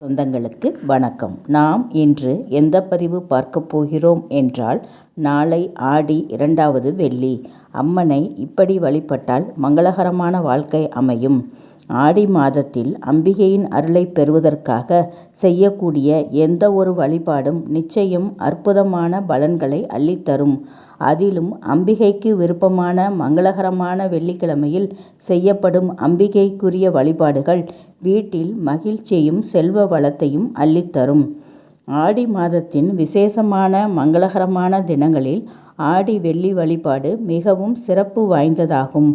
சொந்தங்களுக்கு வணக்கம். நாம் இன்று எந்த பதிவு பார்க்க போகிறோம் என்றால், நாளை ஆடி 2வது வெள்ளி. அம்மனை இப்படி வழிபட்டால் மங்களகரமான வாழ்க்கை அமையும். ஆடி மாதத்தில் அம்பிகையின் அருளை பெறுவதற்காக செய்யக்கூடிய எந்த ஒரு வழிபாடும் நிச்சயம் அற்புதமான பலன்களை அள்ளித்தரும். அதிலும் அம்பிகைக்கு விருப்பமான மங்களகரமான வெள்ளிக்கிழமையில் செய்யப்படும் அம்பிகைக்குரிய வழிபாடுகள் வீட்டில் மகிழ்ச்சியையும் செல்வ வளத்தையும் அள்ளித்தரும். ஆடி மாதத்தின் விசேஷமான மங்களகரமான தினங்களில் ஆடி வெள்ளி வழிபாடு மிகவும் சிறப்பு வாய்ந்ததாகும்.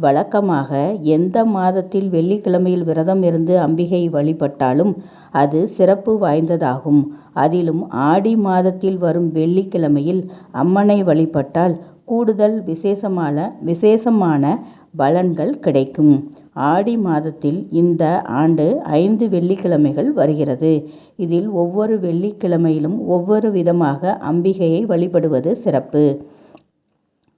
வழக்கமாக எந்த மாதத்தில் வெள்ளிக்கிழமையில் விரதம் இருந்து அம்பிகை வழிபட்டாலும் அது சிறப்பு வாய்ந்ததாகும். அதிலும் ஆடி மாதத்தில் வரும் வெள்ளிக்கிழமையில் அம்மனை வழிபட்டால் கூடுதல் விசேஷமான பலன்கள் கிடைக்கும். ஆடி மாதத்தில் இந்த ஆண்டு 5 வெள்ளிக்கிழமைகள் வருகிறது. இதில் ஒவ்வொரு வெள்ளிக்கிழமையிலும் ஒவ்வொரு விதமாக அம்பிகையை வழிபடுவது சிறப்பு.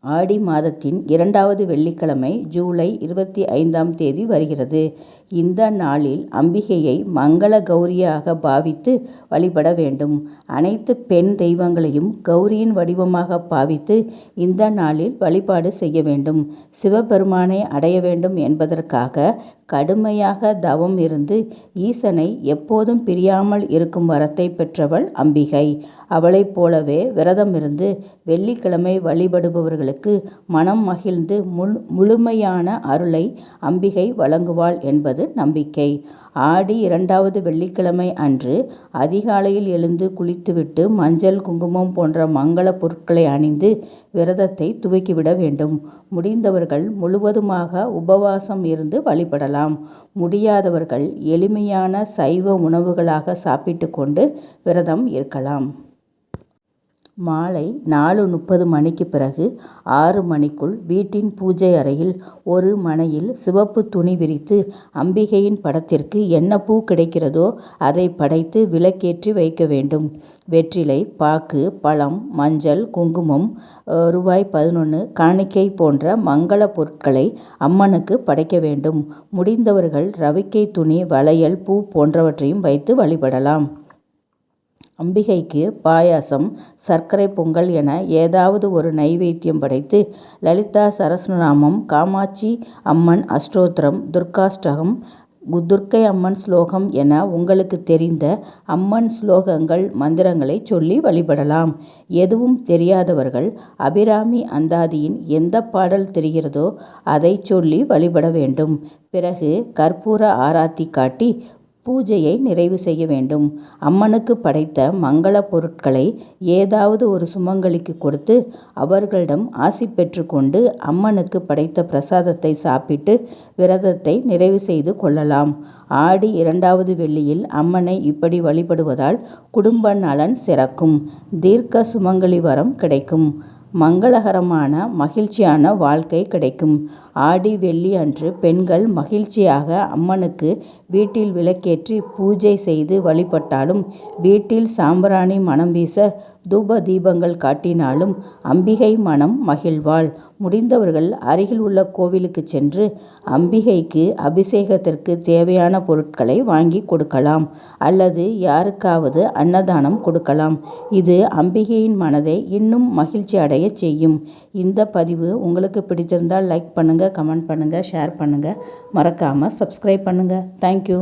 ஆடி மாதத்தின் 2வது வெள்ளிக்கிழமை ஜூலை 25ஆம் தேதி வருகிறது. இந்த நாளில் அம்பிகையை மங்கள கௌரியாக பாவித்து வழிபட வேண்டும். அனைத்து பெண் தெய்வங்களையும் கௌரியின் வடிவமாக பாவித்து இந்த நாளில் வழிபாடு செய்ய வேண்டும். சிவபெருமானை அடைய வேண்டும் என்பதற்காக கடுமையாக தவம் இருந்து ஈசனை எப்போதும் பிரியாமல் இருக்கும் வரத்தை பெற்றவள் அம்பிகை. அவளைப் போலவே விரதம் இருந்து வெள்ளிக்கிழமை வழிபடுபவர்களுக்கு மனம் மகிழ்ந்து முழுமையான அருளை அம்பிகை வழங்குவாள் என்பது நம்பிக்கை. ஆடி 2வது வெள்ளிக்கிழமை அன்று அதிகாலையில் எழுந்து குளித்துவிட்டு மஞ்சள், குங்குமம் போன்ற மங்கள பொருட்களை அணிந்து விரதத்தை துவக்கிவிட வேண்டும். முடிந்தவர்கள் முழுவதுமாக உபவாசம் இருந்து வழிபடலாம். முடியாதவர்கள் எளிமையான சைவ உணவுகளாக சாப்பிட்டு கொண்டு விரதம் இருக்கலாம். மாலை 4:30 மணிக்கு பிறகு 6 மணிக்குள் வீட்டின் பூஜை அறையில் ஒரு மணையில் சிவப்பு துணி விரித்து அம்பிகையின் படத்திற்கு என்ன பூ கிடைக்கிறதோ அதை படைத்து விளக்கேற்றி வைக்க வேண்டும். வெற்றிலை, பாக்கு, பழம், மஞ்சள், குங்குமம், ரூபாய் 11 காணிக்கை போன்ற மங்கள பொருட்களை அம்மனுக்கு படைக்க வேண்டும். முடிந்தவர்கள் ரவிக்கை துணி, வளையல், பூ போன்றவற்றையும் வைத்து வழிபடலாம். அம்பிகைக்கு பாயாசம், சர்க்கரை பொங்கல் என ஏதாவது ஒரு நைவேத்தியம் படைத்து லலிதா சரஸ்நாமம், காமாட்சி அம்மன் அஷ்டோத்திரம், துர்காஷ்டகம், துர்க்கை அம்மன் ஸ்லோகம் என உங்களுக்கு தெரிந்த அம்மன் ஸ்லோகங்கள், மந்திரங்களை சொல்லி வழிபடலாம். எதுவும் தெரியாதவர்கள் அபிராமி அந்தாதியின் எந்த பாடல் தெரிகிறதோ அதை சொல்லி வழிபட வேண்டும். பிறகு கற்பூர ஆராத்தி காட்டி பூஜையை நிறைவு செய்ய வேண்டும். அம்மனுக்கு படைத்த மங்கள பொருட்களை ஏதாவது ஒரு சுமங்கலிக்கு கொடுத்து அவர்களிடம் ஆசி பெற்று கொண்டு அம்மனுக்கு படைத்த பிரசாதத்தை சாப்பிட்டு விரதத்தை நிறைவு செய்து கொள்ளலாம். ஆடி 2வது வெள்ளியில் அம்மனை இப்படி வழிபடுவதால் குடும்ப நலன் சிறக்கும். தீர்க்க சுமங்கலி வரம் கிடைக்கும். மங்களகரமான மகிழ்ச்சியான வாழ்க்கை கிடைக்கும். ஆடி வெள்ளி அன்று பெண்கள் மகிழ்ச்சியாக அம்மனுக்கு வீட்டில் விளக்கேற்றி பூஜை செய்து வழிபட்டாலும், வீட்டில் சாம்பிராணி மணம் வீச தூப தீபங்கள் காட்டினாலும் அம்பிகை மனம் மகிழ்வாள். முடிந்தவர்கள் அருகில் உள்ள கோவிலுக்கு சென்று அம்பிகைக்கு அபிஷேகத்திற்கு தேவையான பொருட்களை வாங்கி கொடுக்கலாம் அல்லது யாருக்காவது அன்னதானம் கொடுக்கலாம். இது அம்பிகையின் மனதை இன்னும் மகிழ்ச்சி அடைய செய்யும். இந்த பதிவு உங்களுக்கு பிடித்திருந்தால் லைக் பண்ணுங்க, கமெண்ட் பண்ணுங்க, ஷேர் பண்ணுங்க. மறக்காம சப்ஸ்கிரைப் பண்ணுங்க. தேங்க்யூ.